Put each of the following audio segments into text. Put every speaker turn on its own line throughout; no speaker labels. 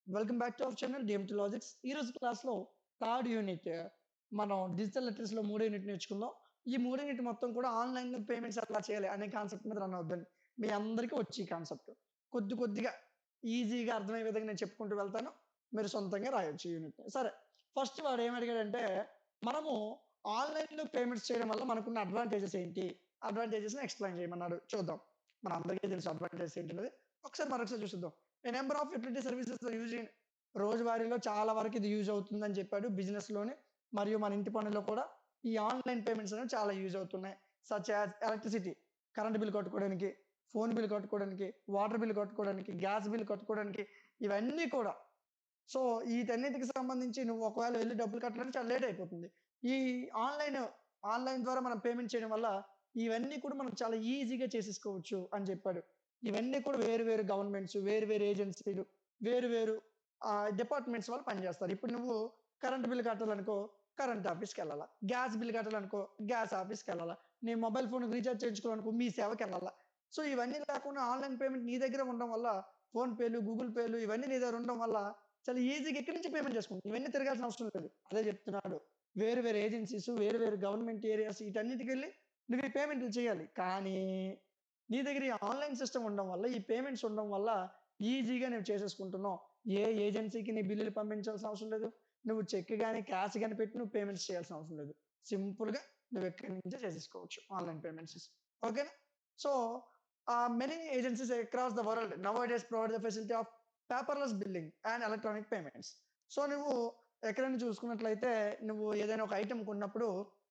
Welcome back to our channel DMT logics. ఈరోజు క్లాస్‌లో third unit మనం డిజిటల్ లిటరసీలో మూడో యూనిట్ నేర్చుకుందాం. ఈ మూడో యూనిట్ మొత్తం కూడా ఆన్‌లైన్‌లో పేమెంట్స్ ఎట్లా చేయాలి అనే కాన్సెప్ట్ మీద రన్ అవుద్దండి. మీ అందరికీ వచ్చు ఈ కాన్సెప్ట్. కొద్ది కొద్దిగా ఈజీగా అర్థమయ్యే విధంగా నేను చెప్పుకుంటూ వెళ్తాను. మీరు సొంతంగా రాయొచ్చు ఈ యూనిట్‌ని. సరే, ఫస్ట్ వాడు ఏమడిగాడంటే, మనము ఆన్‌లైన్‌లో పేమెంట్స్ చేయడం వల్ల మనకున్న అడ్వాంటేజెస్ ఏంటి? అడ్వాంటేజెస్‌ని ఎక్స్‌ప్లెయిన్ చేయమన్నాడు. చూద్దాం. మనందరికీ తెలుసు అడ్వాంటేజెస్ ఏంటనేది. మరొకసారి చూసేద్దాం. A number of utility services are used in రోజువారీలో చాలా వరకు ఇది యూజ్ అవుతుందని చెప్పాడు బిజినెస్‌లోని. మరియు మన ఇంటి పనుల్లో కూడా ఈ ఆన్‌లైన్ పేమెంట్స్ అనేవి చాలా యూజ్ అవుతున్నాయి. Such as electricity, current bill కట్టుకోవడానికి, ఫోన్ బిల్ కట్టుకోవడానికి, వాటర్ బిల్ కట్టుకోవడానికి, గ్యాస్ బిల్ కట్టుకోవడానికి, ఇవన్నీ కూడా. సో, వీటన్నిటికి సంబంధించి నువ్వు ఒకవేళ వెళ్లి డబ్బులు కట్టడానికి చాలా లేట్ అయిపోతుంది. ఈ ఆన్‌లైన్, ఆన్‌లైన్ ద్వారా మనం పేమెంట్ చేయడం వల్ల ఇవన్నీ కూడా మనం చాలా ఈజీగా చేసేసుకోవచ్చు అని చెప్పాడు. ఇవన్నీ కూడా వేరు వేరు గవర్నమెంట్స్, వేరు వేరు ఏజెన్సీలు, వేరు వేరు డిపార్ట్మెంట్స్ వాళ్ళు పనిచేస్తారు. ఇప్పుడు నువ్వు కరెంట్ బిల్ కట్టాలనుకో, కరెంట్ ఆఫీస్‌కెళ్ళాలా. గ్యాస్ బిల్ కట్టాలనుకో, గ్యాస్ ఆఫీస్‌కెళ్ళాలా. నీ మొబైల్ ఫోన్‌కి రీచార్జ్ చేయించుకోవాలనుకో, మీ సేవకెళ్ళాలా. సో, ఇవన్నీ లేకుండా ఆన్‌లైన్ పేమెంట్ నీ దగ్గరే ఉండడం వల్ల ఫోన్‌పేలు, గూగుల్ పేలు ఇవన్నీ నీ దగ్గర ఉండడం వల్ల చాలా ఈజీగా ఇక్కడి నుంచి పేమెంట్ చేసుకుంటాం. ఇవన్నీ తిరగాల్సిన అవసరం లేదు. అదే చెప్తున్నాడు. వేరు వేరు ఏజెన్సీస్, వేరు వేరు గవర్నమెంట్ ఏరియాస్ ఈటన్నిటికెళ్ళి నువ్వు ఈ పేమెంట్‌లు చేయాలి. కానీ నీ దగ్గర ఈ ఆన్‌లైన్ సిస్టమ్ ఉండడం వల్ల, ఈ పేమెంట్స్ ఉండడం వల్ల ఈజీగా నువ్వు చేసేసుకుంటున్నావు. ఏ ఏజెన్సీకి నీ బిల్లులు పంపించాల్సిన అవసరం లేదు. నువ్వు చెక్ గాని, క్యాష్ గాని పెట్టి నువ్వు పేమెంట్స్ చేయాల్సిన అవసరం లేదు. సింపుల్‌గా నువ్వు ఎక్కడి నుంచే చేసేసుకోవచ్చు ఆన్‌లైన్ పేమెంట్స్. ఓకేనా? So, many agencies across the world nowadays provide the facility of paperless billing and electronic payments. So, నువ్వు ఎక్కడైనా చూసుకున్నట్లయితే నువ్వు ఏదైనా ఒక ఐటెమ్ కొన్నప్పుడు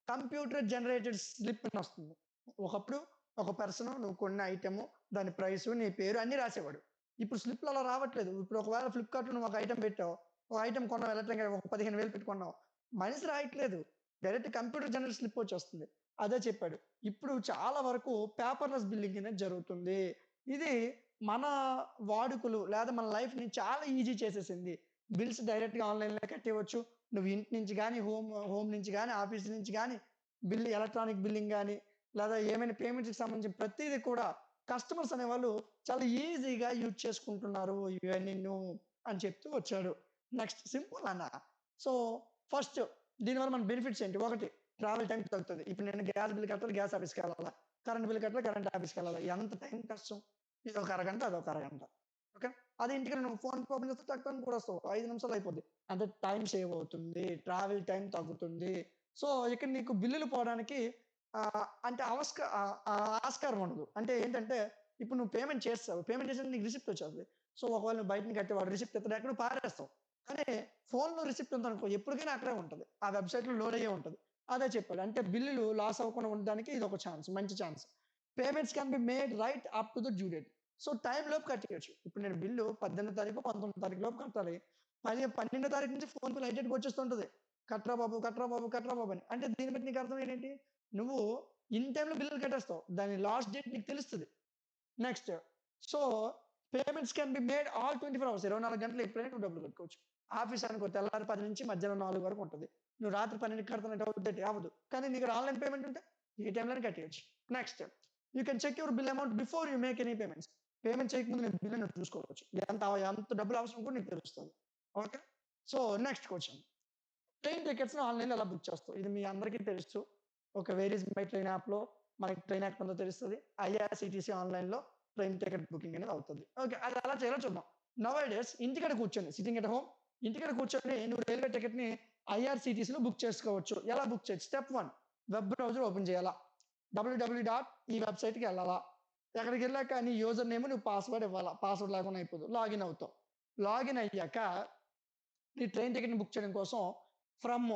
కంప్యూటర్ జనరేటెడ్ స్లిప్ అని వస్తుంది. ఒకప్పుడు ఒక పర్సన్ నువ్వు కొన్న ఐటెము, దాని ప్రైసు, నీ పేరు అన్నీ రాసేవాడు. ఇప్పుడు స్లిప్‌లు అలా రావట్లేదు. ఇప్పుడు ఒకవేళ ఫ్లిప్‌కార్ట్‌లో నువ్వు ఒక ఐటెమ్ పెట్టావు. ఒక ఐటెమ్ కొన్నావు ఎలక్ట్రికల్ ఒక 15,000 పెట్టి కొన్నావు. మనిషి రాయట్లేదు. డైరెక్ట్ కంప్యూటర్ జనరేటెడ్ స్లిప్ వచ్చేస్తుంది. అదే చెప్పాడు. ఇప్పుడు చాలా వరకు పేపర్‌లెస్ బిల్లింగ్ అనేది జరుగుతుంది. ఇది మన వాడుకలు లేదా మన లైఫ్‌ని చాలా ఈజీ చేసేసింది. బిల్స్ డైరెక్ట్‌గా ఆన్‌లైన్‌లో కట్టేయవచ్చు. నువ్వు ఇంటి నుంచి గాని, హోమ్ నుంచి గాని, ఆఫీస్ నుంచి గాని ఎలక్ట్రానిక్ బిల్లింగ్ గాని, లేదా ఏమైనా పేమెంట్స్‌కి సంబంధించిన ప్రతీది కూడా కస్టమర్స్ అనేవాళ్ళు చాలా ఈజీగా యూజ్ చేసుకుంటున్నారు ఇవన్నీను అని చెప్తూ వచ్చాడు. నెక్స్ట్ సింపుల్ అన్న. సో, ఫస్ట్ దీనివల్ల మన బెనిఫిట్స్ ఏంటి? ఒకటి, ట్రావెల్ టైమ్ తగ్గుతది. ఇప్పుడు నేను గ్యాస్ బిల్ కట్టాలి, గ్యాస్ ఆఫీస్‌కెళ్ళాలా. కరెంట్ బిల్ కట్టాలి, కరెంట్ ఆఫీస్‌కెళ్ళాలా. ఎంత టైం కష్టం. ఇదొక అరగంట, అదొక అరగంట. ఓకే. అదే ఇంటికి నువ్వు ఫోన్ ఓపెన్ చేస్తే టక్కున కూడా వస్తావు. 5 నిమిషాల్లో అయిపోద్ది. అంటే టైమ్ సేవ్ అవుతుంది. ట్రావెల్ టైమ్ తగ్గుతుంది. సో, ఇక్కడ నీకు బిల్లులు పోవడానికి అంటే ఆస్కారం ఉండదు. అంటే ఏంటంటే, ఇప్పుడు నువ్వు పేమెంట్ చేసేసావు. పేమెంట్ చేసాక నీకు రిసిప్ట్ వచ్చేస్తది. సో, ఒకవేళ నువ్వు బయట నుంచి కట్టి వాడు రిసిప్ట్ ఇత్తడు ఎక్కడో పారేస్తావు. కానీ ఫోన్‌లో రిసిప్ట్ ఉందనుకో ఎప్పటికైనా అక్కడే ఉంటది. ఆ వెబ్‌సైట్‌లో లోడ్ అయ్యే ఉంటది. అదే చెప్పాడు. అంటే బిల్లులు లాస్ అవ్వకుండా ఉండడానికి ఇదొక ఛాన్స్. మంచి chance. Payments can be made right up to the due date. So, time లోపు కట్టేయొచ్చు. ఇప్పుడు నేను బిల్లు 18 తారీఖో, 19 తారీఖు లోపు కట్టాలి. 12 తారీఖు నుంచి ఫోన్‌పే‌లో ఐడెంట్‌గా వచ్చేస్తుంటది. కట్రా బాబు, కట్రా బాబు, కట్రా బాబు అని. అంటే దీన్ని బట్టి నీకు అర్థమయ్యేదేంటి? నువ్వు ఇన్ టైమ్‌లో బిల్లులు కట్టేస్తావు. దాని లాస్ట్ డేట్ నీకు తెలుస్తది. Next. So, payments can be made all 24 hours. 24 గంటలు ఎప్పుడైనా నువ్వు డబ్బులు కట్టుకోవచ్చు. ఆఫీస్ అనుకో తెల్లారి 10 నుంచి మధ్యాహ్నం 4 వరకు ఉంటది. నువ్వు రాత్రి 12కి కడతానంటే అవుద్దేటి? అవ్వదు. కానీ నీకు ఆన్‌లైన్ పేమెంట్ ఉంటే ఏ టైమ్‌లోనే కట్టేయొచ్చు. Next. You can check your bill amount before you make any payments. Payment చేయకముందు నీ బిల్లు నువ్వు చూసుకోవచ్చు. ఎంత డబ్బులు అవసరం కూడా నీకు తెలుస్తది. Okay. So, next question. Train టికెట్స్‌ని ఆన్‌లైన్‌లో ఎలా బుక్ చేస్తావు? ఇది మీ అందరికీ తెలుసు. ఒక వేర్ ఈస్ మై ట్రైన్ యాప్‌లో మనకి ట్రైన్ ఎక్కడుందో తెలుస్తది. ఐఆర్‌సీటీసీ ఆన్‌లైన్‌లో ట్రైన్ టికెట్ బుకింగ్ అనేది అవుతది. ఓకే. అది ఎలా చేయాలో చూద్దాం. నౌ ఏ డేస్ ఇంటికాడ కూర్చొని సిట్టింగ్ ఎట్ హోమ్ ఇంటికాడ కూర్చొని నువ్వు రైల్వే టికెట్‌ని ఐఆర్‌సీటీసీలో బుక్ చేసుకోవచ్చు. ఎలా బుక్ చేయొచ్చు? స్టెప్ 1 వెబ్ బ్రౌజర్ ఓపెన్ చేయాలా. www డాట్ ఈ వెబ్‌సైట్‌కెళ్ళాలా. అక్కడికెళ్ళాక నీ యూజర్ నేమ్ నువ్వు పాస్వర్డ్ ఇవ్వాలా. పాస్వర్డ్ లేకుండా అయిపోదు. లాగిన్ అవుతావు. లాగిన్ అయ్యాక నీ ట్రైన్ టికెట్‌ని బుక్ చేయడం కోసం ఫ్రమ్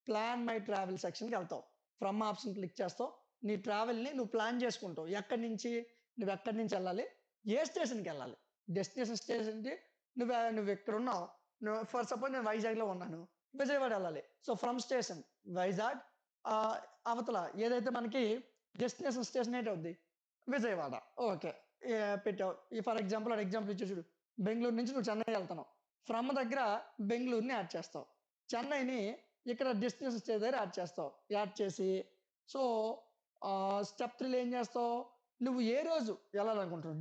ప్లాన్ మై ట్రావెల్ సెక్షన్‌కెళ్తావు. ఫ్రమ్ ఆప్షన్ క్లిక్ చేస్తావు. నీ ట్రావెల్‌ని నువ్వు ప్లాన్ చేసుకుంటావు. నువ్వెక్కడి నుంచెళ్ళాలి? ఏ స్టేషన్‌కెళ్ళాలి? డెస్టినేషన్ స్టేషన్‌కి నువ్వెక్కడున్నావు? ఫర్ సపోజ్ నేను వైజాగ్‌లో ఉన్నాను. విజయవాడ ఎళ్ళాలి. సో, ఫ్రమ్ స్టేషన్ వైజాగ్ అవతల ఏదైతే మనకి డెస్టినేషన్ స్టేషన్ ఏంటవుద్ది? విజయవాడ. ఓకే. పెట్టావు. ఫర్ ఎగ్జాంపుల్ ఆడ ఎగ్జాంపుల్ ఇచ్చాడు చూడు. బెంగుళూరు నుంచి నువ్వు చెన్నై ఎళ్తున్నావు. ఫ్రమ్ దగ్గర బెంగుళూరుని యాడ్ చేస్తావు. చెన్నైని ఇక్కడ డెస్టినేషన్ స్టే దగ్గర యాడ్ చేస్తావు. యాడ్ చేసి సో, స్టెప్ 3లో ఏం చేస్తావు? నువ్వు ఏ రోజు ఎళ్ళాలనుకుంటున్నావు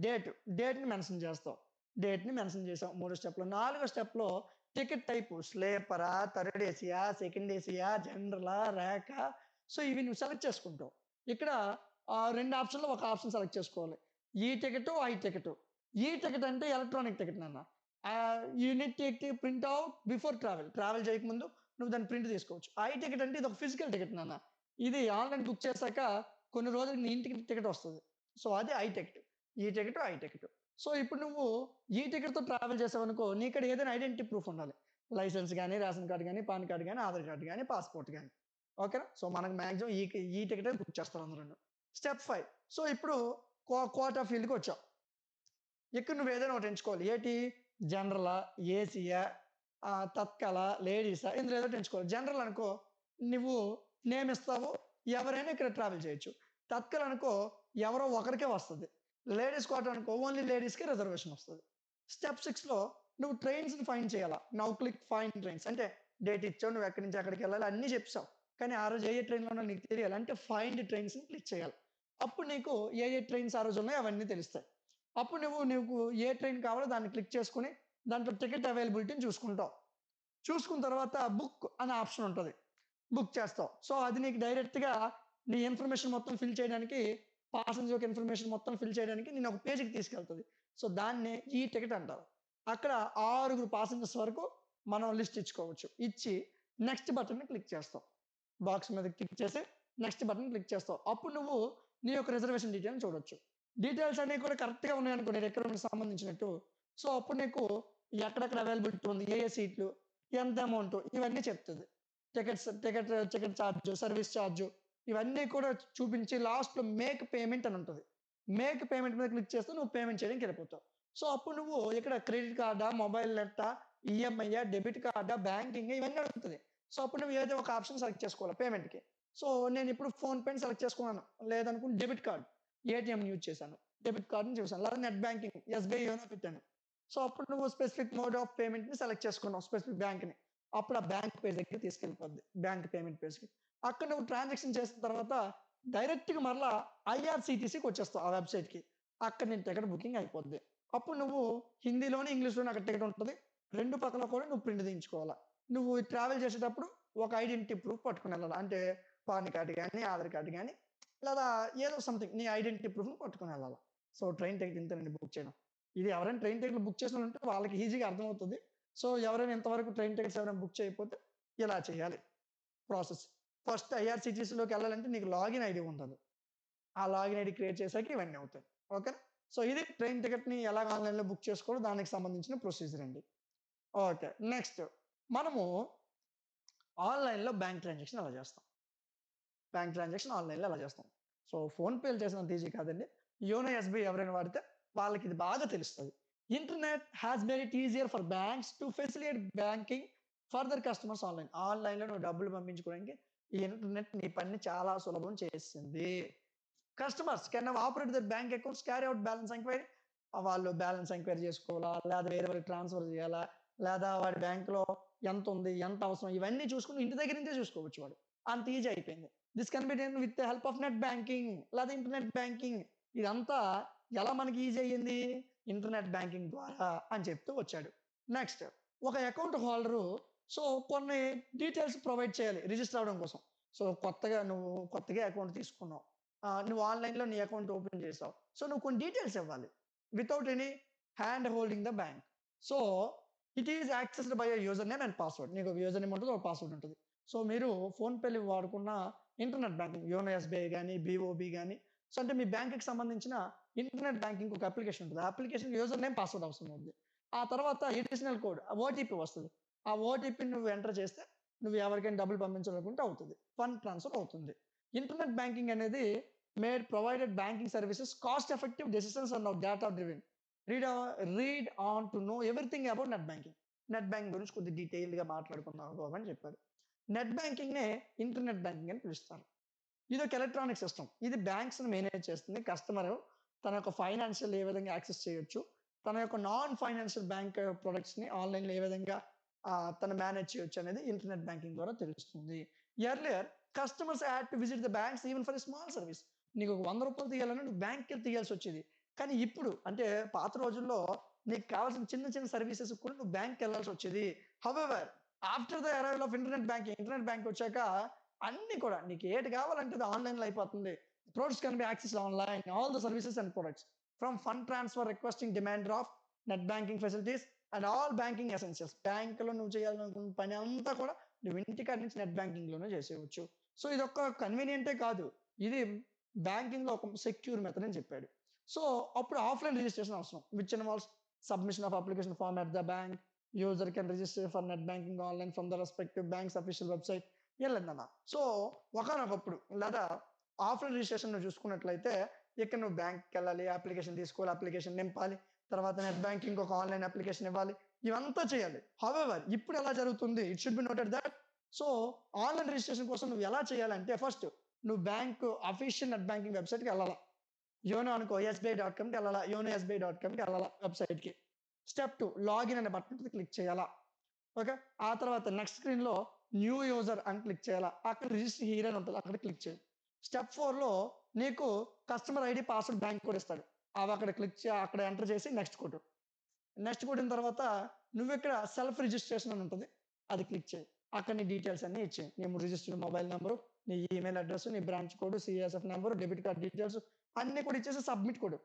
డేట్‌ని మెన్షన్ చేస్తావు. డేట్‌ని మెన్షన్ చేసాం మూడో స్టెప్‌లో. నాలుగో స్టెప్‌లో టికెట్ టైపు స్లీపరా, థర్డ్ ఏసీయా, సెకండ్ ఏసీయా, జనరలా, ర్యాకా సో, ఇవి నువ్వు సెలెక్ట్ చేసుకుంటావు. ఇక్కడ 2 ఆప్షన్‌లో ఒక ఆప్షన్ సెలెక్ట్ చేసుకోవాలి. E ticket, I ticket. E ticket అంటే ఎలక్ట్రానిక్ టికెట్ నాన్న. You need take print out before travel. Travel చేయకముందు నువ్వు దాన్ని ప్రింట్ తీసుకోవచ్చు. ఐ టికెట్ అంటే ఇదొక ఫిజికల్ టికెట్ నాన్న. ఇది ఆన్‌లైన్ బుక్ చేశాక కొన్ని రోజులకి నీ ఇంటికి టికెట్ వస్తది. సో, అది ఐ టికెట్. ఈ టికెట్, ఐ టికెట్. సో, ఇప్పుడు నువ్వు ఈ టికెట్‌తో ట్రావెల్ చేసావనుకో, నీకడ ఏదైనా ఐడెంటిటీ ప్రూఫ్ ఉండాలి. లైసెన్స్ గాని, రేషన్ కార్డ్ గాని, పాన్ కార్డ్ గాని, ఆధార్ కార్డ్ గాని, పాస్‌పోర్ట్ గాని. ఓకేనా? సో, మనకు మాక్సిమం ఈ టికెటే బుక్ చేస్తారు అందరూను. స్టెప్ 5 సో, ఇప్పుడు క్వాటా ఫీల్డ్‌కొచ్చావు. ఇక్కడ నువ్వు ఏదైనా ఒకటి ఎంచుకోవాలి. ఏటి? జనరలా? ఏసీయా? తత్కాలా? లేడీసా? ఇందులో ఏదో ఒకటి ఎంచుకోవాలి. జనరల్ అనుకో నువ్వు నేమ్ ఇస్తావు. ఎవరైనా ఇక్కడ ట్రావెల్ చేయొచ్చు. తత్కాల్ అనుకో ఎవరో ఒకరికే వస్తది. లేడీస్ కోటా అనుకో ఓన్లీ లేడీస్‌కే రిజర్వేషన్ వస్తది. స్టెప్ 6లో నువ్వు ట్రైన్స్‌ని ఫైండ్ చేయాలా. నౌ క్లిక్ ఫైండ్ ట్రైన్స్ అంటే డేట్ ఇచ్చావు. నువ్వు ఎక్కడి నుంచి ఎక్కడికెళ్ళాలి అన్నీ చెప్పేసావు. కానీ ఆ రోజు ఏ ట్రైన్‌లో ఉన్నావో నీకు తెలియాలి. అంటే ఫైండ్ ట్రైన్స్‌ని క్లిక్ చేయాలి. అప్పుడు నీకు ఏ ట్రైన్స్ ఆ రోజు ఉన్నాయో అవన్నీ తెలుస్తాయి. అప్పుడు నీకు ఏ ట్రైన్ కావాలో దాన్ని క్లిక్ చేసుకొని, దాంట్లో టికెట్ అవైలబిలిటీని చూసుకుంటావు. చూసుకున్న తర్వాత బుక్ అనే ఆప్షన్ ఉంటది. బుక్ చేస్తావు. సో, అది నీకు డైరెక్ట్‌గా నీ ఇన్ఫర్మేషన్ మొత్తం ఫిల్ చేయడానికి, పాసెంజర్ యొక్క ఇన్ఫర్మేషన్ మొత్తం ఫిల్ చేయడానికి నిన్ను ఒక పేజ్‌కి తీసుకెళ్తది. సో, దాన్నే ఈ టికెట్ అంటారు. అక్కడ 6 పాసెంజర్స్ వరకు మనం లిస్ట్ ఇచ్చుకోవచ్చు. ఇచ్చి నెక్స్ట్ బటన్‌ని క్లిక్ చేస్తాం. బాక్స్ మీద క్లిక్ చేసి నెక్స్ట్ బటన్ క్లిక్ చేస్తావు. అప్పుడు నువ్వు నీ యొక్క రిజర్వేషన్ డీటెయిల్‌ని చూడొచ్చు. డీటెయిల్స్ అన్నీ కూడా కరెక్ట్‌గా ఉన్నాయనుకో నీ రిక్వైర్మెంట్‌కి సంబంధించినట్టు. సో, అప్పుడు నీకు ఎక్కడెక్కడ అవైలబిలిటీ ఉంది, ఏ సీట్లు, ఎంత అమౌంట్ ఇవన్నీ చెప్తది. టికెట్ చార్జు, సర్వీస్ చార్జు ఇవన్నీ కూడా చూపించి లాస్ట్‌లో మేక్ పేమెంట్ అని ఉంటది. మేక్ పేమెంట్ మీద క్లిక్ చేస్తే నువ్వు పేమెంట్ చేయడానికి వెళ్ళిపోతావు. సో, అప్పుడు నువ్వు ఇక్కడ క్రెడిట్ కార్డా, మొబైల్ నెట్టా, ఈఎంఐయా, డెబిట్ కార్డా, బ్యాంకింగా ఇవన్నీ అడుగుతది. సో, అప్పుడు నువ్వు ఏదో ఒక ఆప్షన్ సెలెక్ట్ చేసుకోవాలి పేమెంట్‌కి. సో, నేనిప్పుడు ఫోన్‌పేని సెలెక్ట్ చేసుకున్నాను. లేదనుకుంటే డెబిట్ కార్డ్, ఏటీఎంని యూజ్ చేశాను. డెబిట్ కార్డ్‌ని చూసాను. లేదా నెట్ బ్యాంకింగ్, ఎస్‌బీఐ యోనో పెట్టాను. సో, అప్పుడు నువ్వు స్పెసిఫిక్ మోడ్ ఆఫ్ పేమెంట్‌ని సెలెక్ట్ చేసుకున్నావు. స్పెసిఫిక్ బ్యాంక్‌ని. అప్పుడు ఆ బ్యాంక్ పేజ్ దగ్గరికి తీసుకెళ్ళిపోద్ది. Bank payment పేజ్‌కి. అక్కడ నువ్వు ట్రాన్సాక్షన్ చేసిన తర్వాత డైరెక్ట్‌గా మరలా ఐఆర్‌సీటీసీకి వచ్చేస్తావు ఆ వెబ్‌సైట్‌కి. అక్కడ నీ టికెట్ బుకింగ్ అయిపోద్ది. అప్పుడు నువ్వు హిందీలోను, ఇంగ్లీష్‌లోను అక్కడ టికెట్ ఉంటది. 2 పక్కల కూడా నువ్వు ప్రింట్ తీయించుకోవాలా. నువ్వు ట్రావెల్ చేసేటప్పుడు ఒక ఐడెంటిటీ ప్రూఫ్ పట్టుకొనెళ్ళాలి. అంటే పాన్ కార్డ్ గాని, ఆధార్ కార్డ్ గాని లేదా ఏదో సంథింగ్ నీ ఐడెంటిటీ ప్రూఫ్‌ని పట్టుకొనెళ్ళాలా. సో, ట్రైన్ టికెట్ ఇంతేనండి బుక్ చేయడం. ఇది ఎవరైనా ట్రైన్ టికెట్లు బుక్ చేసినోళ్ళుంటే వాళ్ళకి ఈజీగా అర్థమవుతది. సో, ఎవరైనా ఇంతవరకు ట్రైన్ టికెట్స్ ఎవరైనా బుక్ చేయకపోతే ఇలా చేయాలి ప్రాసెస్. ఫస్ట్ ఐఆర్‌సీటీసీలోకెళ్ళాలంటే నీకు లాగిన్ ఐడీ ఉంటది. ఆ లాగిన్ ఐడీ క్రియేట్ చేసాక ఇవన్నీ అవుతాయి. ఓకేనా? సో, ఇది ట్రైన్ టికెట్‌ని ఎలాగ ఆన్‌లైన్‌లో బుక్ చేసుకోవడం దానికి సంబంధించిన ప్రొసీజర్ అండి. ఓకే. నెక్స్ట్ మనము ఆన్‌లైన్‌లో బ్యాంక్ ట్రాన్సాక్షన్ ఎలా చేస్తాం? బ్యాంక్ ట్రాన్సాక్షన్ ఆన్‌లైన్‌లో ఎలా చేస్తాం? సో, ఫోన్‌పేలు చేసినంత ఈజీ కాదండి. యోనో ఎస్‌బీఐ ఎవరైనా వాడితే వాళ్ళకిది బాగా తెలుస్తది. Internet has made it easier for banks to facilitate banking for their customers online. ఆన్‌లైన్‌లో నువ్వు డబ్బులు పంపించుకోవడానికి ఈ ఇంటర్నెట్ నీ పనిని చాలా సులభం చేసేసింది. Customers can now operate their bank accounts, carry out balance enquiry. వాళ్ళు బ్యాలెన్స్ ఎంక్వైరీ చేసుకోవాలా? లేదా వేరే వాళ్ళకి ట్రాన్స్‌ఫర్ చేయాలా? లేదా వాడి బ్యాంక్‌లో ఎంతుంది? ఎంత అవసరం? ఇవన్నీ చూసుకొని ఇంటి దగ్గర నుంచే చూసుకోవచ్చు వాడు. అంత ఈజీ అయిపోయింది. This can be done with the help of net banking లేదా ఇంటర్నెట్ బ్యాంకింగ్. ఇదంతా ఎలా మనకి ఈజీ అయ్యింది? ఇంటర్నెట్ బ్యాంకింగ్ ద్వారా అని చెప్తూ వచ్చాడు. నెక్స్ట్ ఒక అకౌంట్ హోల్డరు సో, కొన్ని డీటెయిల్స్ ప్రొవైడ్ చేయాలి రిజిస్టర్ అవ్వడం కోసం. సో, కొత్తగా అకౌంట్ తీసుకున్నావు. నువ్వు ఆన్‌లైన్‌లో నీ అకౌంట్ ఓపెన్ చేసావు. సో, నువ్వు కొన్ని డీటెయిల్స్ ఇవ్వాలి. Without any hand holding the bank. So, it is accessed by a user name and password. నీకు ఒక యూజర్ నేమ్ ఉంటది. ఒక పాస్వర్డ్ ఉంటది. సో, మీరు ఫోన్‌పే‌లు వాడుకున్న ఇంటర్నెట్ బ్యాంకింగ్ యోనో ఎస్‌బీఐ గాని, బీఓబీ గాని సో, అంటే మీ బ్యాంక్‌కి సంబంధించిన ఇంటర్నెట్ బ్యాంకింగ్‌కి ఒక అప్లికేషన్ ఉంటది. ఆ అప్లికేషన్‌కి యూజర్ నేమ్, పాస్వర్డ్ అవసరం అవుద్ది. ఆ తర్వాత అడిషనల్ కోడ్ ఓటీపీ వస్తది. ఆ ఓటీపీని నువ్వు ఎంటర్ చేస్తే నువ్వు ఎవరికైనా డబ్బులు పంపించాలనుకుంటే అవుతది. ఫండ్ ట్రాన్స్‌ఫర్ అవుతుంది. ఇంటర్నెట్ బ్యాంకింగ్ అనేది provided banking services cost effective decisions are now data driven. Read read on to know everything about net banking. Net banking గురించి కొద్దిగా డీటెయిల్డ్‌గా మాట్లాడుకుందాం బాబు అని చెప్పారు. నెట్ బ్యాంకింగ్‌నే ఇంటర్నెట్ బ్యాంకింగ్ అని పిలుస్తారు. ఇదొక ఎలక్ట్రానిక్ సిస్టమ్. ఇది బ్యాంక్స్‌ని మేనేజ్ చేస్తుంది. కస్టమరు తన యొక్క ఫైనాన్షియల్ ఏ విధంగా యాక్సెస్ చేయొచ్చు. తన యొక్క నాన్ ఫైనాన్షియల్ బ్యాంక్ ప్రొడక్ట్స్‌ని ఆన్‌లైన్‌లో ఏ విధంగా తను మేనేజ్ చేయొచ్చు అనేది ఇంటర్నెట్ బ్యాంకింగ్ ద్వారా తెలుస్తుంది. Earlier customers had to visit the banks even for a small service. నీకు ఒక రూ. 100 తీయాలన్నా నువ్వు బ్యాంక్‌కెళ్ళి తీయాల్సొచ్చేది. కానీ ఇప్పుడు అంటే పాత రోజుల్లో నీకు కావాల్సిన చిన్న చిన్న సర్వీసెస్ కూడా నువ్వు బ్యాంక్‌కి వెళ్ళాల్సి వచ్చేది. However after the arrival of internet bank వచ్చాక అన్నీ కూడా నీకు ఏది కావాలంటే అది ఆన్‌లైన్‌లో అయిపోతుంది. Products can be accessed online. All the services and products from fund transfer requesting demand draft, net banking facilities and all banking essentials. బ్యాంక్‌లో నువ్వు చేయాలనుకున్న పని అంతా కూడా నువ్వు ఇంటికాడ నుంచి నెట్ బ్యాంకింగ్‌లోనే చేసేయవచ్చు. సో ఇదొక కన్వీనియంటే కాదు. ఇది బ్యాంకింగ్‌లో ఒక సెక్యూర్ మెథడ్ అని చెప్పాడు. సో అప్పుడు ఆఫ్‌లైన్ రిజిస్ట్రేషన్ అవసరం. Which involves submission of application form at the bank. User can register for net banking online from the respective banks official website. ఎళ్ళండన్న. సో ఒకానొకప్పుడు లేదా ఆఫ్‌లైన్ రిజిస్ట్రేషన్ నువ్వు చూసుకున్నట్లయితే ఇక్కడ నువ్వు బ్యాంక్‌కెళ్ళాలి, అప్లికేషన్ తీసుకోవాలి, అప్లికేషన్ నింపాలి. తర్వాత నెట్ బ్యాంకింగ్ ఒక ఆన్‌లైన్ అప్లికేషన్ ఇవ్వాలి. ఇవంతా చేయాలి. హౌఎవర్ ఇప్పుడు ఎలా జరుగుతుంది? It should be noted that so online registration కోసం నువ్వు ఎలా చేయాలంటే ఫస్ట్ నువ్వు బ్యాంక్ అఫీషియల్ నెట్ బ్యాంకింగ్ వెబ్‌సైట్‌కి ఎళ్ళాలా. యోనో అనుకో ఎస్‌బీఐ.కామ్‌కి ఎళ్ళాలా. యోనో ఎస్‌బీఐ.కామ్‌కి ఎళ్ళాలా వెబ్‌సైట్‌కి. స్టెప్ 2 లాగిన్ అనే బటన్ మీద క్లిక్ చేయాలా. ఓకే. ఆ తర్వాత నెక్స్ట్ స్క్రీన్‌లో న్యూ యూజర్ అని క్లిక్ చేయాలా. అక్కడ రిజిస్టర్ హియర్ అని ఉంటది. అక్కడ క్లిక్ చేయి. స్టెప్ 4లో నీకు customer ID, password, bank code ఇస్తాడు. అవి అక్కడ క్లిక్ అక్కడ ఎంటర్ చేసి నెక్స్ట్ కొట్టు. నెక్స్ట్ కొట్టిన తర్వాత నువ్విక్కడ సెల్ఫ్ రిజిస్ట్రేషన్ అని ఉంటది. అది క్లిక్ చేయి. అక్కడ నీ డీటెయిల్స్ అన్నీ ఇచ్చేయి. నీ రిజిస్టర్డ్ మొబైల్ నంబరు, నీ ఈమెయిల్ అడ్రెస్, నీ branch code, CSF number, debit card details అన్నీ కూడా ఇచ్చేసి సబ్మిట్ కొట్టు.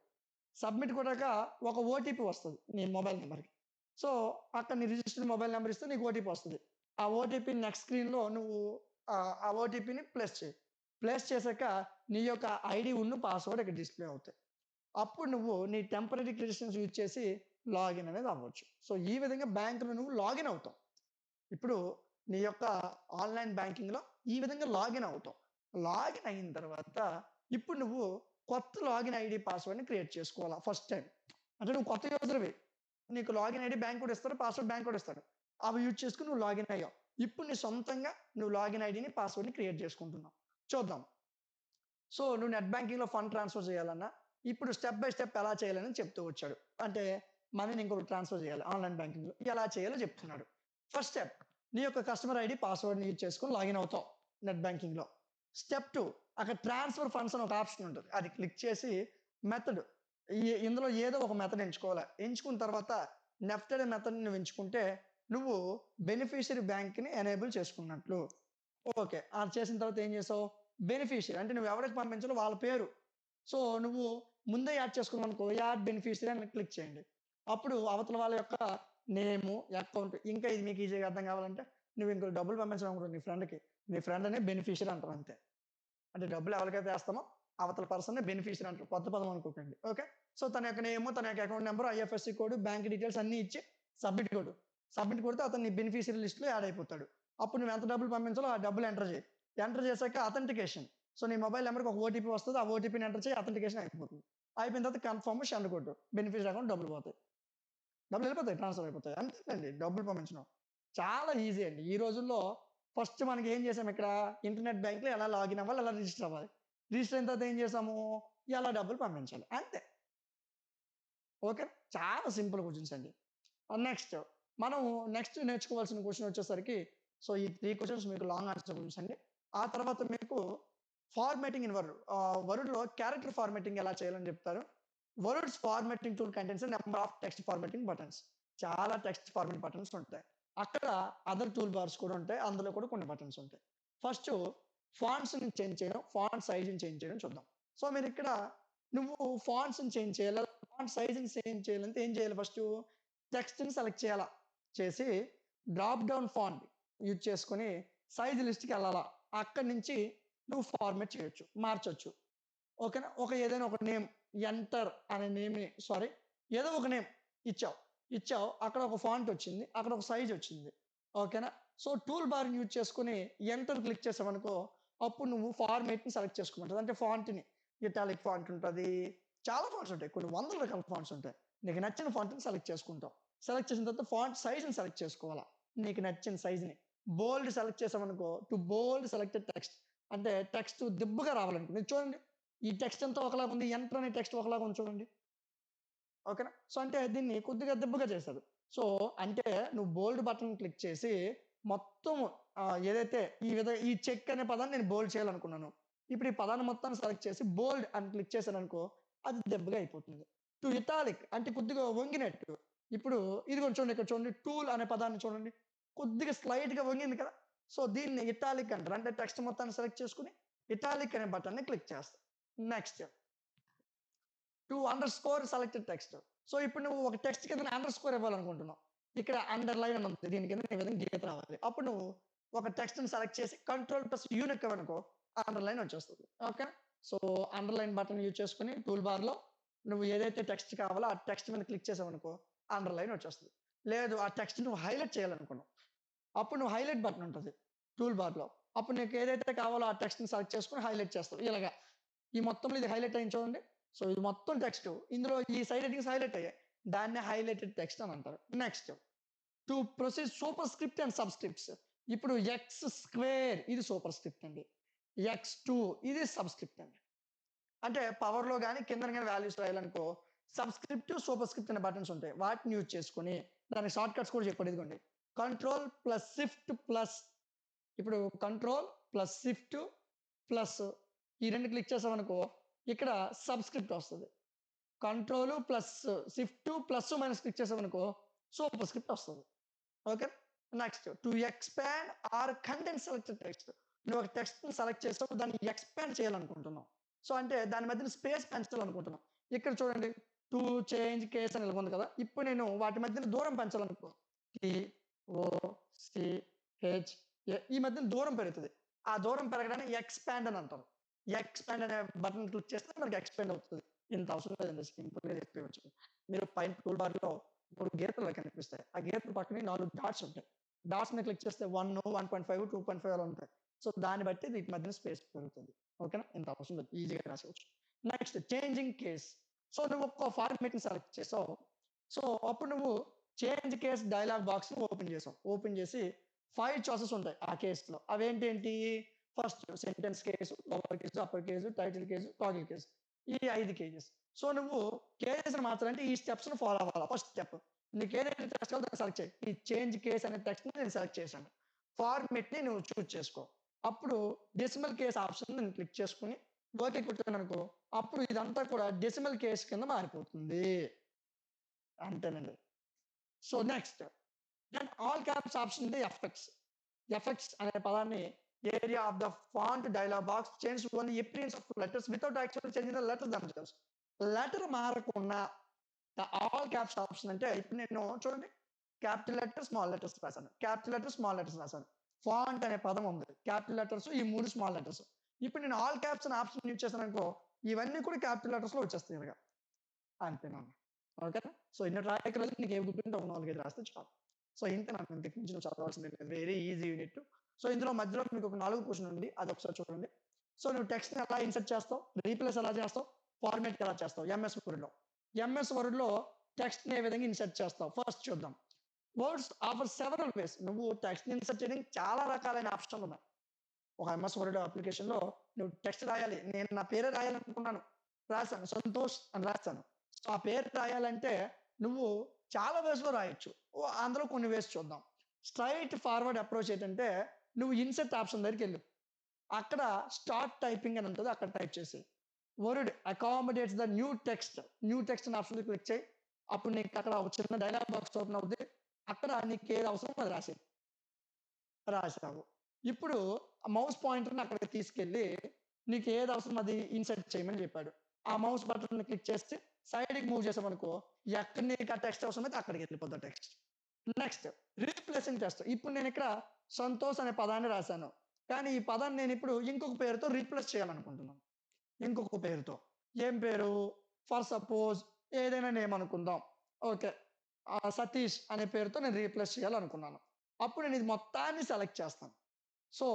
సబ్మిట్ కొట్టాక ఒక ఓటీపీ వస్తది నీ మొబైల్ నంబర్‌కి. సో, అక్కడ నీ రిజిస్టర్డ్ మొబైల్ నంబర్ ఇస్తే నీకు ఓటీపీ వస్తది. ఆ ఓటీపీ నెక్స్ట్ స్క్రీన్‌లో నువ్వు ఆ ఓటీపీని ప్లేస్ చేయి. ప్లేస్ చేశాక నీ యొక్క ఐడీ పాస్వర్డ్ ఇక్కడ డిస్‌ప్లే అవుతాయి. అప్పుడు నువ్వు నీ టెంపరరీ క్రెడెన్షియల్స్ యూజ్ చేసి లాగిన్ అనేది అవ్వచ్చు. సో, ఈ విధంగా బ్యాంక్‌లో నువ్వు లాగిన్ అవుతావు. ఇప్పుడు నీ యొక్క ఆన్‌లైన్ బ్యాంకింగ్‌లో ఈ విధంగా లాగిన్ అవుతావు. లాగిన్ అయిన తర్వాత ఇప్పుడు నువ్వు కొత్త లాగిన్ ఐడీ, పాస్వర్డ్‌ని క్రియేట్ చేసుకోవాలా ఫస్ట్ టైమ్. అంటే నువ్వు కొత్త యూజర్‌వి. నీకు లాగిన్ ఐడీ బ్యాంక్ కోడ్ ఇస్తారు. పాస్వర్డ్ బ్యాంక్ కోడ్ ఇస్తాడు. అవి యూజ్ చేసుకొని నువ్వు లాగిన్ అయ్యావు. ఇప్పుడు నీ సొంతంగా నువ్వు లాగిన్ ఐడీని, పాస్వర్డ్‌ని క్రియేట్ చేసుకుంటున్నావు. చూద్దాం. సో, నువ్వు నెట్ బ్యాంకింగ్‌లో ఫండ్ ట్రాన్స్‌ఫర్ చేయాలన్నా, ఇప్పుడు స్టెప్ బై స్టెప్ ఎలా చేయాలని చెప్తూ వచ్చాడు. అంటే మనీని ఇంకొకరికి ట్రాన్స్‌ఫర్ చేయాలి ఆన్‌లైన్ బ్యాంకింగ్‌లో. ఎలా చేయాలో చెప్తున్నాడు. ఫస్ట్ స్టెప్ నీ యొక్క కస్టమర్ ఐడీ, పాస్వర్డ్‌ని యూజ్ చేసుకొని లాగిన్ అవుతావు నెట్ బ్యాంకింగ్‌లో. స్టెప్ 2 అక్కడ ట్రాన్స్‌ఫర్ ఫండ్స్ అని ఒక ఆప్షన్ ఉంటది. అది క్లిక్ చేసి మెథడ్ ఇందులో ఏదో ఒక మెథడ్ ఎంచుకోవాలా. ఎంచుకున్న తర్వాత నెఫ్ట్ అనే మెథడ్‌ని నువ్వు ఎంచుకుంటే నువ్వు బెనిఫిషియరీ బ్యాంక్‌ని ఎనేబుల్ చేసుకున్నట్లు. ఓకే. అది చేసిన తర్వాత ఏం చేసావు? బెనిఫిషియరీ అంటే నువ్వు ఎవరికి పంపించాలో వాళ్ళ పేరు. సో, నువ్వు ముందే యాడ్ చేసుకున్నావనుకో యాడ్ బెనిఫిషియరీ అని క్లిక్ చేయండి. అప్పుడు అవతల వాళ్ళ యొక్క నేము, అకౌంట్ ఇంకా ఇది మీకు ఈజీగా అర్థం కావాలంటే నువ్వు ఇంకో డబ్బులు పంపించాలనుకో నీ ఫ్రెండ్‌కి. నీ ఫ్రెండ్ అనే బెనిఫిషియరీ అంటారు అంతే. అంటే డబ్బులు ఎవరికైతే ఏస్తామో అవతల పర్సన్‌ని బెనిఫిషియరీ అంటారు. కొత్త పదం అనుకోకండి. ఓకే. సో, తన యొక్క నేము, తన యొక్క account number, IFSC code, bank details అన్నీ ఇచ్చి సబ్మిట్ కొట్టు. సబ్మిట్ కొడితే అతను నీ బెనిఫిషియరీ లిస్ట్‌లో యాడ్ అయిపోతాడు. అప్పుడు నువ్వు ఎంత డబ్బులు పంపించాలో ఆ డబ్బులు ఎంటర్ చేయి. ఎంటర్ చేశాక అథెంటికేషన్. సో, నీ మొబైల్ నంబర్‌కి ఒక ఓటీపీ వస్తది. ఆ ఓటీపీని ఎంటర్ చేయి. అథెంటికేషన్ అయిపోతుంది. అయిపోయిన తర్వాత కన్ఫర్మ్ సెండ్ కొట్టు. బెనిఫిషియరీ అకౌంట్ డబ్బులు పోతాయి. డబ్బులు వెళ్ళిపోతాయి. ట్రాన్స్‌ఫర్ అయిపోతాయి. అంతేనండి డబ్బులు పంపించడం. చాలా ఈజీ అండి. ఈ రోజుల్లో ఫస్ట్ మనకి ఏం చేసాం ఇక్కడ ఇంటర్నెట్ బ్యాంక్‌లో ఎలా లాగిన్ అవ్వాలి, ఎలా రిజిస్టర్ అవ్వాలి. రిజిస్టర్ అయిన తర్వాత ఏం చేసాము, ఎలా డబ్బులు పంపించాలి. అంతే. ఓకే. చాలా సింపుల్ క్వెషన్స్ అండి. నెక్స్ట్ మనం నేర్చుకోవాల్సిన క్వెషన్ వచ్చేసరికి సో, ఈ 3 క్వెషన్స్ మీకు లాంగ్ ఆన్సర్ క్వెషన్స్ అండి. ఆ తర్వాత మీకు ఫార్మాటింగ్ ఇన్ వర్డ్ వర్డ్‌లో క్యారెక్టర్ ఫార్మాటింగ్ ఎలా చేయాలని చెప్తారు. Word's formatting tool contains a number of text formatting buttons. చాలా టెక్స్ట్ ఫార్మాట్ బటన్స్ ఉంటాయి. అక్కడ అదర్ టూల్ బార్స్ కూడా ఉంటాయి. అందులో కూడా కొన్ని బటన్స్ ఉంటాయి. ఫస్ట్ ఫాంట్స్‌ని చేంజ్ చేయడం, ఫాంట్ సైజ్‌ని చేంజ్ చేయడం చూద్దాం. సో, మీరిక్కడ నువ్వు ఫాంట్స్‌ని చేంజ్ చేయాలా, ఫాంట్ సైజ్‌ని చేంజ్ చేయాలంటే ఏం చేయాలి ఫస్టు? టెక్స్ట్‌ని సెలెక్ట్ చేయాలా. చేసి డ్రాప్ డౌన్ ఫాంట్ యూజ్ చేసుకొని సైజ్ లిస్ట్‌కెళ్ళాలా. అక్కడి నుంచి నువ్వు ఫార్మాట్ చేయొచ్చు. మార్చొచ్చు. ఓకేనా. ఏదైనా ఒక నేమ్ ఎంటర్ అనే నేమ్‌ని ఏదో ఒక నేమ్ ఇచ్చావు. అక్కడ ఒక ఫాంట్ వచ్చింది. అక్కడ ఒక సైజ్ వచ్చింది. ఓకేనా. సో, టూల్ బార్‌ని యూజ్ చేసుకొని ఎంటర్ క్లిక్ చేసావనుకో అప్పుడు నువ్వు ఫార్మాట్‌ని సెలెక్ట్ చేసుకోమంటది. అంటే ఫాంట్‌ని ఇటాలిక్ ఫాంట్ ఉంటది. చాలా ఫాంట్స్ ఉంటాయి. కొన్ని వందల రకాల ఫాంట్స్ ఉంటాయి. నీకు నచ్చిన ఫాంట్‌ని సెలెక్ట్ చేసుకుంటావు. సెలెక్ట్ చేసిన తర్వాత ఫాంట్ సైజ్‌ని సెలెక్ట్ చేసుకోవాలా. నీకు నచ్చిన సైజ్‌ని. బోల్డ్ సెలెక్ట్ చేసావనుకో టు బోల్డ్ సెలెక్టెడ్ టెక్స్ట్ అంటే టెక్స్ట్ దిబ్బగా రావాలనుకో. మీరు చూడండి. ఈ టెక్స్ట్ అంతా ఒకలాగా ఉంది. ఎంటర్ అనే టెక్స్ట్ ఒకలాగా ఉంది చూడండి. ఓకేనా. సో, అంటే దీన్ని కొద్దిగా దిబ్బగా చేశారు. సో, అంటే నువ్వు బోల్డ్ బటన్ క్లిక్ చేసి మొత్తం ఏదైతే ఈ చెక్ అనే పదాన్ని నేను బోల్డ్ చేయాలనుకున్నాను. ఇప్పుడు ఈ పదాన్ని మొత్తాన్ని సెలెక్ట్ చేసి బోల్డ్ అని క్లిక్ చేశాననుకో అది దెబ్బగా అయిపోతుంది. టు ఇటాలిక్ అంటే కొద్దిగా వంగినట్టు. ఇప్పుడు ఇదిగోండి చూడండి, ఇక్కడ చూడండి టూల్ అనే పదాన్ని చూడండి. కొద్దిగా స్లైట్‌గా వంగింది కదా! సో, దీన్ని ఇటాలిక్ అంటారు. అంటే టెక్స్ట్ మొత్తాన్ని సెలెక్ట్ చేసుకొని ఇటాలిక్ అనే బటన్‌ని క్లిక్ చేస్తాం. Next to underscore selected text. So, ఇప్పుడు నువ్వు ఒక టెక్స్ట్ కింద అండర్‌స్కోర్ ఇవ్వాలనుకుంటున్నావు. ఇక్కడ అండర్‌లైన్ అని ఉంది. దీని కింద ఈ విధంగా గీత రావాలి. అప్పుడు నువ్వు ఒక టెక్స్ట్‌ని సెలెక్ట్ చేసి కంట్రోల్ ప్లస్ యూ నొక్కావనుకో అండర్‌లైన్ వచ్చేస్తది. Okay. So, underline button use చేసుకొని టూల్ బార్‌లో నువ్వు ఏదైతే టెక్స్ట్ కావాలో ఆ టెక్స్ట్ మీద క్లిక్ చేసావనుకో అండర్‌లైన్ వచ్చేస్తది. లేదు ఆ టెక్స్ట్ నువ్వు హైలైట్ చేయాలనుకున్నావు. అప్పుడు నువ్వు హైలైట్ బటన్ ఉంటది టూల్ బార్‌లో. అప్పుడు నీకు ఏదైతే కావాలో ఆ టెక్స్ట్‌ని సెలెక్ట్ చేసుకొని హైలైట్ చేస్తావు. ఇలాగ ఈ మొత్తంలో ఇది హైలైట్ అయింది చూడండి. సో, ఇది మొత్తం టెక్స్ట్. ఇందులో ఈ సైడ్ హెడ్డింగ్స్ హైలైట్ అయ్యాయి. దాన్నే హైలైటెడ్ టెక్స్ట్ అని అంటారు. Next to proceed super script and subscripts. ఇప్పుడు ఎక్స్ స్క్వేర్ ఇది సూపర్ స్క్రిప్ట్ అండి. ఎక్స్2 ఇది సబ్‌స్క్రిప్ట్ అండి. అంటే పవర్‌లో గాని, కిందన గాని వాల్యూస్ రాయాలనుకో సబ్‌స్క్రిప్ట్, సూపర్ స్క్రిప్ట్ అనే బటన్స్ ఉంటాయి. వాటిని యూజ్ చేసుకొని దానికి షార్ట్ కట్స్ కూడా చెప్పాడు ఇదిగోండి. కంట్రోల్ ప్లస్ షిఫ్ట్ ప్లస్ ఇప్పుడు కంట్రోల్ ప్లస్ షిఫ్ట్ ప్లస్ ఈ 2 క్లిక్ చేసామనుకో ఇక్కడ సబ్‌స్క్రిప్ట్ వస్తది. Control plus shift plus minus click చేసామనుకో సూపర్ స్క్రిప్ట్ వస్తది. Okay. Next to expand or content selected text. నువ్వు ఒక టెక్స్ట్‌ని సెలెక్ట్ చేసావు. దాన్ని ఎక్స్‌పాండ్ చేయాలనుకుంటున్నావు. సో, అంటే దాని మధ్యన స్పేస్ పెంచాలనుకుంటున్నావు. ఇక్కడ చూడండి టు చేంజ్ కేస్ అని ఇలా ఉంది కదా! ఇప్పుడు నేను వాటి మధ్యన దూరం పెంచాలనుకో టి, ఓ, సి, హెచ్, ఎ ఈ మధ్యన దూరం పెరుగుతది. ఆ దూరం పెరగడాన్ని ఎక్స్‌పాండ్ అని అంటారు. ఎక్స్‌పాండ్ అనే బటన్ క్లిక్ చేస్తే మనకి ఎక్స్‌పాండ్ అవుతది. ఇంత అవసరం లేదండి. సింపుల్‌గా చెప్పేయవచ్చు. మీరు పైన టూల్ బార్‌లో 3 గీతలు కనిపిస్తాయి. ఆ గీతల పక్కనే 4 డాట్స్ ఉంటాయి. డాట్స్ మీద క్లిక్ చేస్తే 1, 1.5, 2.5 అలా ఉంటాయి. సో, దాన్ని బట్టి వీటి మధ్యన స్పేస్ పెరుగుతుంది. ఓకేనా? ఇంత అవసరం లేదు. ఈజీగా రాసేయవచ్చు. Next changing case. సో, నువ్వు ఒక ఫార్మాట్‌ని సెలెక్ట్ చేసావు. సో, అప్పుడు నువ్వు చేంజ్ కేస్ డైలాగ్ బాక్స్‌ని ఓపెన్ చేసావు. ఓపెన్ చేసి 5 చాయిసెస్ ఉంటాయి ఆ కేస్‌లో. అవేంటేంటి? First sentence case, lower case, upper case, title case, toggle case. ఈ 5 కేజెస్. సో, నువ్వు కేస్‌ని మార్చాలంటే ఈ స్టెప్స్‌ని ఫాలో అవ్వాలా. ఫస్ట్ స్టెప్ నీకేదైతే టెక్స్ట్ కావాలో దాన్ని సెలెక్ట్ చెయి. ఈ చేంజ్ కేస్ అనే టెక్స్ట్‌ని నేను సెలెక్ట్ చేశాను. ఫార్మాట్‌ని నువ్వు చూజ్ చేసుకో. అప్పుడు డెసిమల్ కేస్ ఆప్షన్ నేను క్లిక్ చేసుకొని ఓకే కొట్టాననుకో, అప్పుడు ఇదంతా కూడా డెసిమల్ కేస్ కింద మారిపోతుంది. అంతేనండి. So, next then all caps option ఉంది ఎఫెక్ట్స్. ఎఫెక్ట్స్ అనే పదాన్ని area of the font dialog box change only appearance of letters without actually changing the letter themselves. Letter మారకుండా ఆల్ క్యాప్స్ ఆప్షన్ అంటే ఇప్పుడు నేను చూడండి క్యాపిటల్ లెటర్, స్మాల్ లెటర్స్ రాసాను. Capital letter, small letters రాసాను. Font అనే పదం ఉంది. క్యాపిటల్ లెటర్స్ ఈ 3 స్మాల్ లెటర్స్. ఇప్పుడు నేను ఆల్ క్యాప్స్ అనే ఆప్షన్ యూజ్ చేశాననుకో ఇవన్నీ కూడా క్యాపిటల్ లెటర్స్‌లో వచ్చేస్తాయి ఇలాగ. అంతేనమ్మా. ఓకేనా? సో, ఇన్ని రాయక్కర్లేదు. నీకు ఏవి గుర్తుంటే ఒక 4, 5 రాస్తే చాలు. సో, ఇంతేనమ్మా. ఇంతకు మించి నువ్వు చదవాల్సింది లేదు. Very easy unit. సో, ఇందులో మధ్యలో మీకు ఒక 4 క్వెషన్ ఉంది. అదొకసారి చూడండి. సో, నువ్వు టెక్స్ట్‌ని ఎలా ఇన్సర్ట్ చేస్తావు? రీప్లేస్ ఎలా చేస్తావు? ఫార్మాట్ ఎలా చేస్తావు? ఎంఎస్ వర్డ్‌లో. ఎంఎస్ వర్డ్‌లో టెక్స్ట్‌ని ఏ విధంగా ఇన్సర్ట్ చేస్తావు? ఫస్ట్ చూద్దాం. వర్డ్స్ ఆఫర్ సెవెరల్ వేస్. నువ్వు టెక్స్ట్‌ని ఇన్సర్ట్ చేయడానికి చాలా రకాలైన ఆప్షన్‌లున్నాయి. ఒక ఎంఎస్ వర్డ్ అప్లికేషన్‌లో నువ్వు టెక్స్ట్ రాయాలి. నేను నా పేరే రాయాలనుకున్నాను. రాసాను. సంతోష్ అని రాసాను. సో, ఆ పేరు రాయాలంటే నువ్వు చాలా వేస్‌లో రాయొచ్చు. అందులో కొన్ని వేస్ చూద్దాం. స్ట్రెయిట్ ఫార్వర్డ్ అప్రోచ్ ఏంటంటే నువ్వు ఇన్సర్ట్ ఆప్షన్ దగ్గరికెళ్ళు. అక్కడ స్టార్ట్ టైపింగ్ అని ఉంటది. అక్కడ టైప్ చేసేయి. Word accommodates the new text. New text అనే ఆప్షన్ మీద క్లిక్ చేయి. అప్పుడు నీకు అక్కడ ఒక చిన్న డైలాగ్ బాక్స్ ఓపెన్ అవుద్ది. అక్కడ నీకు ఏది అవసరమో అది రాసేయి. రాసావు. ఇప్పుడు ఆ మౌస్ పాయింటర్‌ని అక్కడికి తీసుకెళ్ళి నీకు ఏది అవసరమో అది ఇన్సర్ట్ చేయమని చెప్పాడు. ఆ మౌస్ బటన్‌ని క్లిక్ చేసి సైడ్‌కి మూవ్ చేసామనుకో ఎక్కడ నీకు ఆ టెక్స్ట్ అవసరమైతే అక్కడికెళ్ళిపోద్ది ఆ టెక్స్ట్. Next replacing test. ఇప్పుడు నేనిక్కడ సంతోష్ అనే పదాన్ని రాసాను. కానీ ఈ పదాన్ని నేనిప్పుడు ఇంకొక పేరుతో రీప్లేస్ చేయాలనుకుంటున్నాను. ఇంకొక పేరుతో. ఏం పేరు? ఫర్ సపోజ్ ఏదైనా నేమ్ అనుకుందాం. ఓకే. సతీష్ అనే పేరుతో నేను రీప్లేస్ చేయాలనుకున్నాను. అప్పుడు నేను ఇది మొత్తాన్ని సెలెక్ట్ చేస్తాను. So,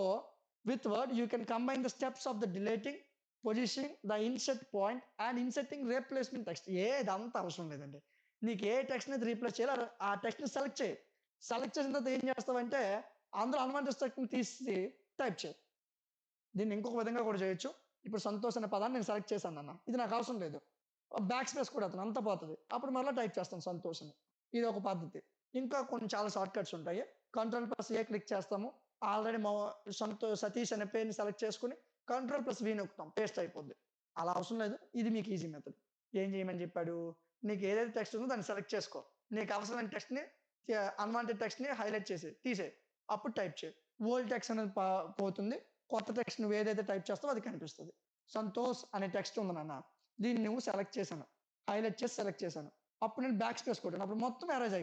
with Word you can combine the steps of the deleting, positioning, the insert point and inserting replacement text. ఏదంతా అవసరం లేదండి. నీకు ఏ టెక్స్ట్‌ని అయితే రీప్లేస్ చేయాలో ఆ టెక్స్ట్‌ని సెలెక్ట్ చేయి. సెలెక్ట్ చేసిన తర్వాత ఏం చేస్తావంటే అందులో అన్వాంటెడ్ టెక్స్ట్‌ని తీసి టైప్ చేయి. దీన్ని ఇంకొక విధంగా కూడా చేయొచ్చు. ఇప్పుడు సంతోష్ అనే పదాన్ని నేను సెలెక్ట్ చేశానన్న. ఇది నాకు అవసరం లేదు. బ్యాక్ స్పేస్ కూడా అతను అంతా పోతది. అప్పుడు మరలా టైప్ చేస్తాను సంతోష్ అని. ఇదొక పద్ధతి. ఇంకా కొన్ని చాలా షార్ట్ కట్స్ ఉంటాయి. కంట్రోల్ ప్లస్ ఏ క్లిక్ చేస్తాము. ఆల్రెడీ సతీష్ అనే పేరుని సెలెక్ట్ చేసుకొని కంట్రోల్ ప్లస్ వి నొక్కుతాం. పేస్ట్ అయిపోద్ది. అలా అవసరం లేదు. ఇది మీకు ఈజీ మెథడ్. ఏం చేయమని చెప్పాడు? నీకు ఏదైతే టెక్స్ట్ ఉందో దాన్ని సెలెక్ట్ చేసుకో. నీకు అవసరమైన టెక్స్ట్‌ని అన్వాంటెడ్ టెక్స్ట్‌ని హైలైట్ తీసేయి. అప్పుడు టైప్ చేయి. ఓల్డ్ టెక్స్ట్ అనేది పోతుంది. కొత్త టెక్స్ట్ నువ్వు ఏదైతే టైప్ చేస్తావో అది కనిపిస్తది. సంతోష్ అనే టెక్స్ట్ ఉంది నాన్న. దీన్ని నువ్వు సెలెక్ట్ చేశాను. హైలైట్ చేసి సెలెక్ట్ చేశాను. అప్పుడు నేను బ్యాక్ స్పేస్ కొట్టాను. అప్పుడు మొత్తం ఎరేజ్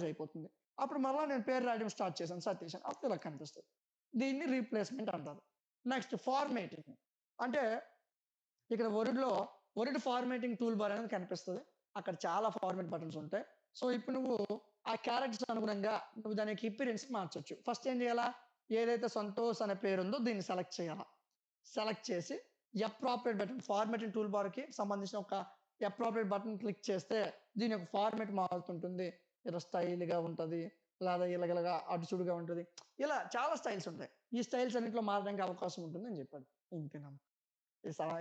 అయిపోతుంది. అప్పుడు మరలా నేను పేరు రాయడం స్టార్ట్ చేశాను. సతీష్ అని. అప్పుడు ఇలా కనిపిస్తది. దీన్ని రీప్లేస్‌మెంట్ అంటారు. Next formatting. అంటే ఇక్కడ వర్డ్ ఫార్మాటింగ్ టూల్ బార్ అనేది కనిపిస్తది. అక్కడ చాలా ఫార్మాట్ బటన్స్ ఉంటాయి. సో, ఇప్పుడు నువ్వు ఆ క్యారెక్టర్స్ అనుగుణంగా నువ్వు దానికి అపియరెన్స్ మార్చొచ్చు. ఫస్ట్ ఏం చేయాలా? ఏదైతే సంతోష్ అనే పేరుందో దీన్ని సెలెక్ట్ చేయాలా. సెలెక్ట్ చేసి అప్రాప్రియేట్ బటన్ ఫార్మాటింగ్ టూల్ బార్‌కి సంబంధించిన ఒక అప్రాప్రియేట్ బటన్ క్లిక్ చేస్తే దీని యొక్క ఫార్మాట్ మారుతుంటుంది. ఏదో స్టైల్‌గా ఉంటది. లేదా ఇలాగ అడుసుడుగా ఉంటది. ఇలా చాలా స్టైల్స్ ఉంటాయి. ఈ స్టైల్స్ అన్నిట్లో మారడానికి అవకాశం ఉంటుందని చెప్పాడు. ఇంతేనమ్మా.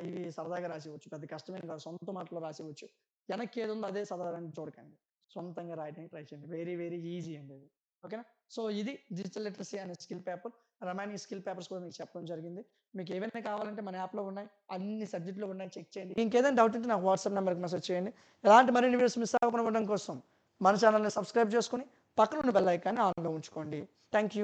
ఇవి సరదాగా రాసేయవచ్చు. పెద్ద కష్టమేం కాదు. సొంత మాటలో రాసేయవచ్చు. వెనక్కి ఏదుందో అదే చదవాలని చూడకండి. సొంతంగా రాయడానికి ట్రై చేయండి. వెరీ, వెరీ ఈజీ అండి ఇది. ఓకేనా? సో, ఇది డిజిటల్ లిటరసీ అనే skill paper. Remaining skill papers కూడా మీకు చెప్పడం జరిగింది. మీకు ఏవైనా కావాలంటే మన యాప్‌లో ఉన్నాయి. అన్ని సబ్జెక్ట్‌లో ఉన్నాయి. చెక్ చేయండి. ఇంకేదైనా డౌట్ ఉంటే నాకు వాట్సాప్ నంబర్‌కి మెసేజ్ చేయండి. ఇలాంటి మరిన్ని వీడియోస్ మిస్ అవ్వకుండా ఉండడం కోసం మన ఛానెల్‌ని సబ్స్క్రైబ్ చేసుకొని పక్కన ఉన్న బెల్ ఐకాన్‌ని ఆన్‌లో ఉంచుకోండి. Thank you.